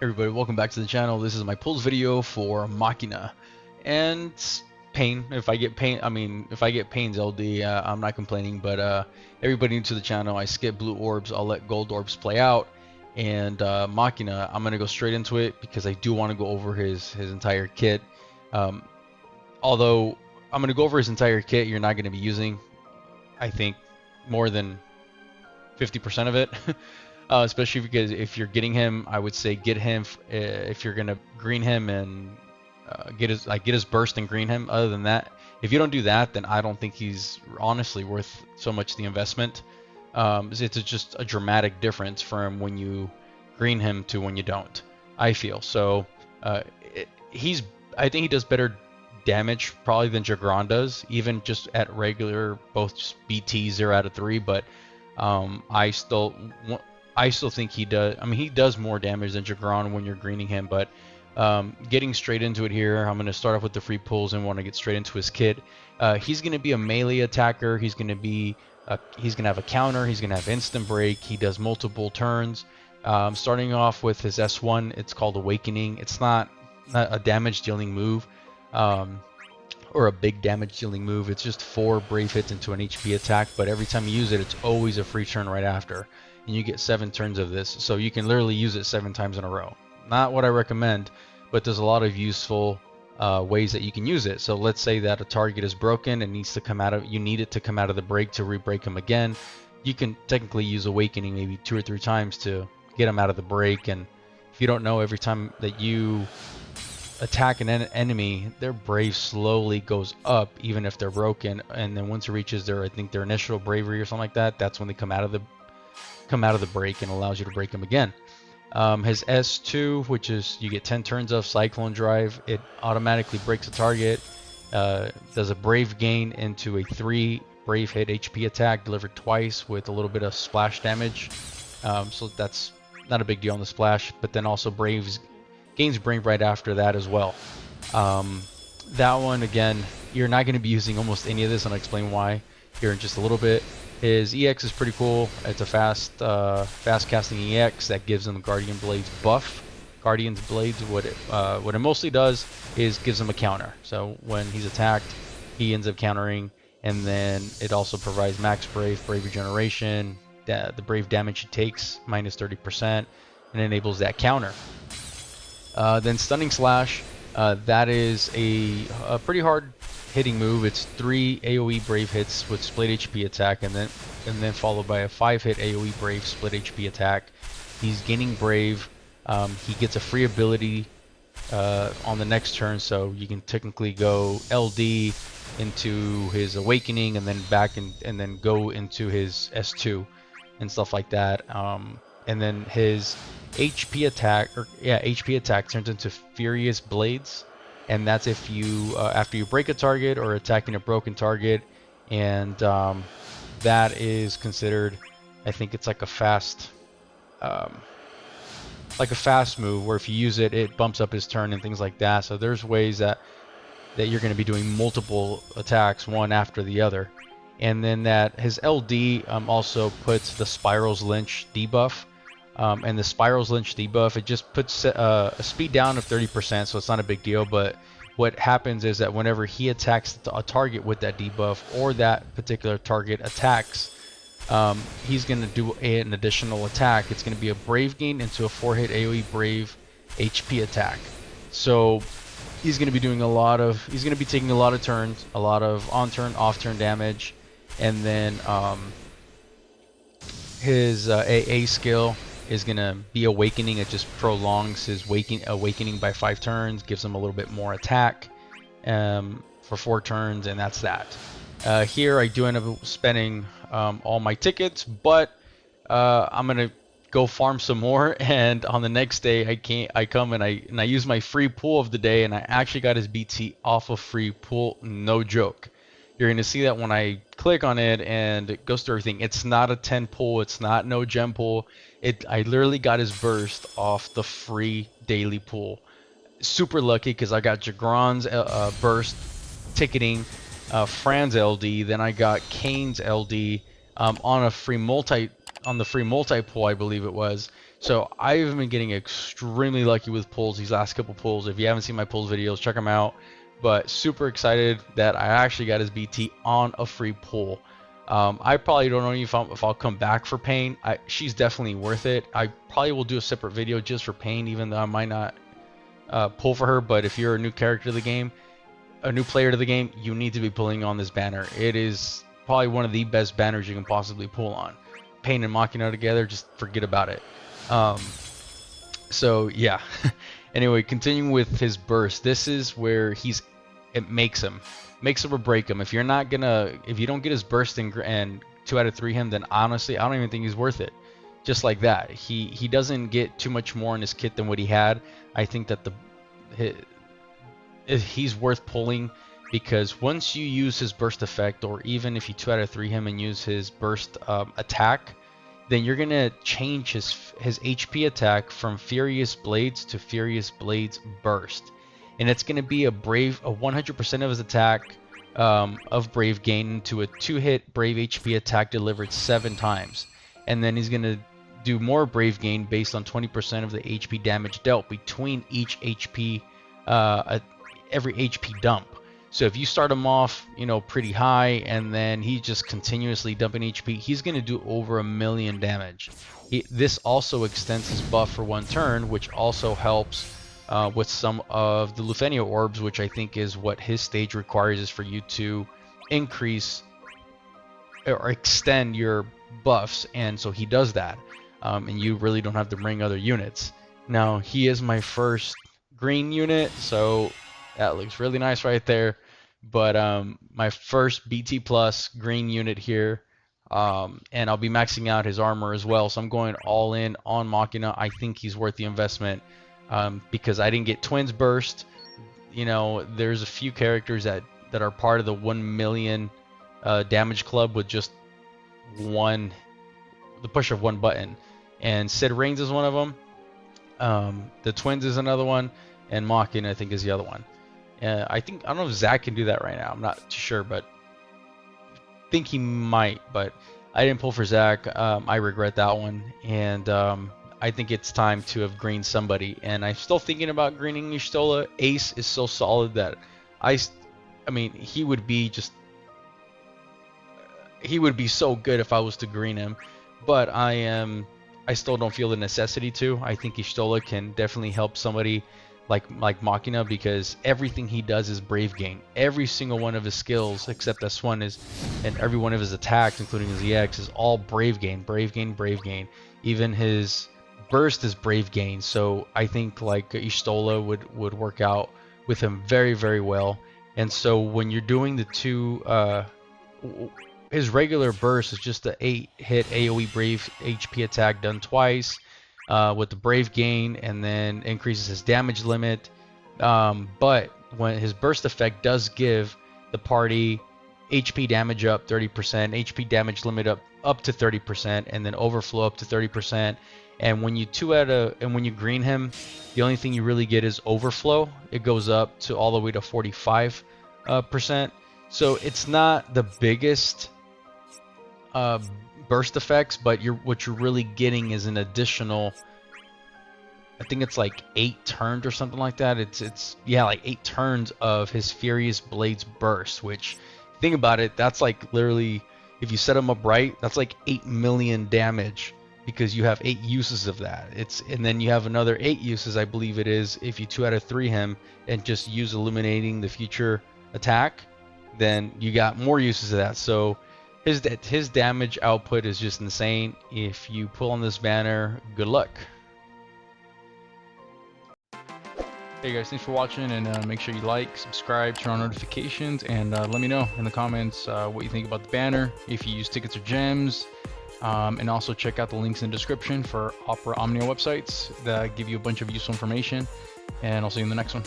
Everybody, welcome back to the channel. This is my pulls video for Machina and Pain. If I get Pain, if I get Pain's LD, I'm not complaining. But everybody new to the channel, I skip blue orbs. I'll let gold orbs play out. And Machina, I'm gonna go straight into it because I do want to go over his entire kit. Although I'm gonna go over his entire kit, you're not gonna be using, I think, more than 50% of it. Especially because if you're getting him, I would say get him if you're gonna green him and get his burst and green him. Other than that, if you don't do that, then I don't think he's honestly worth so much the investment. It's just a dramatic difference from when you green him to when you don't, I feel. So I think he does better damage probably than Jagron does, even just at regular both BT 0 out of 3. But I still think he does. I mean, he does more damage than Jagron when you're greening him. But getting straight into it here, I'm going to start off with the free pulls and want to get straight into his kit. He's going to be a melee attacker. He's going to have a counter. He's going to have instant break. He does multiple turns. Starting off with his S1, it's called Awakening. It's not a damage dealing move. Or a big damage dealing move. It's just 4 brave hits into an HP attack, but every time you use it, it's always a free turn right after, and you get 7 turns of this, so you can literally use it 7 times in a row. Not what I recommend, but there's a lot of useful ways that you can use it. So let's say that a target is broken and needs to come out of, you need it to come out of the break to re-break him again. You can technically use Awakening maybe 2 or 3 times to get him out of the break. And if you don't know, every time that you attack an enemy, their brave slowly goes up even if they're broken, and then once it reaches their, I think their initial bravery or something like that, that's when they come out of the break and allows you to break them again. His S2, which is you get 10 turns of Cyclone Drive, it automatically breaks a target, does a brave gain into a 3 brave hit HP attack delivered twice with a little bit of splash damage. So that's not a big deal on the splash, but then also gains brave right after that as well. That one, again, you're not going to be using almost any of this, and I'll explain why here in just a little bit. His EX is pretty cool. It's a fast casting EX that gives him Guardian Blades buff. Guardian's Blades, what it mostly does is gives him a counter. So when he's attacked, he ends up countering, and then it also provides max brave regeneration, the brave damage he takes minus 30%, and enables that counter. Then Stunning Slash, that is a pretty hard hitting move. It's 3 AoE brave hits with split HP attack, and then followed by a 5 hit AoE brave split HP attack. He's gaining brave. He gets a free ability on the next turn, so you can technically go LD into his Awakening and then back and then go into his S2 and stuff like that. And then his HP attack turns into Furious Blades, and that's if you after you break a target or attacking a broken target, and that is considered, I think it's like a fast move where if you use it, it bumps up his turn and things like that. So there's ways that you're going to be doing multiple attacks one after the other. And then that his LD also puts the Spiral's Lynch debuff. And the Spiral's Lynch debuff, it just puts a speed down of 30%, so it's not a big deal. But what happens is that whenever he attacks a target with that debuff, or that particular target attacks, he's going to do an additional attack. It's going to be a brave gain into a 4-hit AoE brave HP attack. So he's going to be doing he's going to be taking a lot of turns, a lot of on-turn, off-turn damage. And then his AA skill is going to be Awakening. It just prolongs his awakening by 5 turns, gives him a little bit more attack for 4 turns, and that's that. Here I do end up spending all my tickets, but I'm going to go farm some more, and on the next day I come and I use my free pool of the day, and I actually got his BT off of free pool, no joke. You're going to see that when I click on it and it goes through everything. It's not a 10 pull, it's not no gem pull. I literally got his burst off the free daily pool. Super lucky because I got Jagron's burst ticketing, Fran's LD, then I got Kane's LD on the free multi pool, I believe it was. So I've been getting extremely lucky with pulls these last couple pulls. If you haven't seen my pulls videos, check them out. But super excited that I actually got his BT on a free pull. I probably don't know if I'll come back for Pain. She's definitely worth it. I probably will do a separate video just for Pain, even though I might not pull for her. But if you're a new character to the game, a new player to the game, you need to be pulling on this banner. It is probably one of the best banners you can possibly pull on. Pain and Machina together, just forget about it. So yeah. Anyway, continuing with his burst, this is where it makes him or break him. If you don't get his burst and 2 out of 3 him, then honestly, I don't even think he's worth it. Just like that, he doesn't get too much more in his kit than what he had. I think that he's worth pulling, because once you use his burst effect, or even if you 2 out of 3 him and use his burst attack, then you're gonna change his HP attack from Furious Blades to Furious Blades Burst, and it's gonna be a 100% of his attack of Brave gain into a 2-hit Brave HP attack delivered 7 times, and then he's gonna do more Brave gain based on 20% of the HP damage dealt between each HP, every HP dump. So if you start him off, pretty high, and then he's just continuously dumping HP, he's going to do over 1,000,000 damage. This also extends his buff for 1 turn, which also helps with some of the Lufenia orbs, which I think is what his stage requires, is for you to increase or extend your buffs, and so he does that, and you really don't have to bring other units. Now, he is my first green unit, so that looks really nice right there. But my first BT plus green unit here, and I'll be maxing out his armor as well. So I'm going all in on Machina. I think he's worth the investment, because I didn't get Twins Burst. There's a few characters that are part of the 1,000,000 damage club with just the push of 1 button. And Sid Reigns is one of them. The Twins is another one, and Machina I think is the other one. I don't know if Zach can do that right now. I'm not too sure, but I think he might. But I didn't pull for Zach. I regret that one, and I think it's time to have greened somebody. And I'm still thinking about greening Y'shtola. Ace is so solid that I mean, he would be so good if I was to green him. But I still don't feel the necessity to. I think Y'shtola can definitely help somebody like Machina, because everything he does is Brave gain. Every single one of his skills, except this one, and every one of his attacks, including his EX, is all Brave gain, Brave gain, Brave gain. Even his burst is Brave gain. So I think Y'shtola would work out with him very, very well. And so when you're doing the 2, his regular burst is just the 8-hit AoE Brave HP attack done twice, with the Brave gain, and then increases his damage limit. But when his burst effect does give the party HP damage up 30%, HP damage limit up to 30%, and then overflow up to 30%. And when you when you green him, the only thing you really get is overflow. It goes up to all the way to 45%. So it's not the biggest burst effects, but what you're really getting is an additional, I think it's like 8 turns or something like that. It's like 8 turns of his Furious Blades burst, which, think about it, that's like literally, if you set him up right, that's like 8,000,000 damage, because you have 8 uses of that. And then you have another 8 uses, I believe it is, if you 2 out of 3 him and just use Illuminating the Future attack, then you got more uses of that. So his damage output is just insane. If you pull on this banner, good luck. Hey guys, thanks for watching, and make sure you like, subscribe, turn on notifications, and let me know in the comments what you think about the banner, if you use tickets or gems, and also check out the links in the description for Opera Omnia websites that give you a bunch of useful information, and I'll see you in the next one.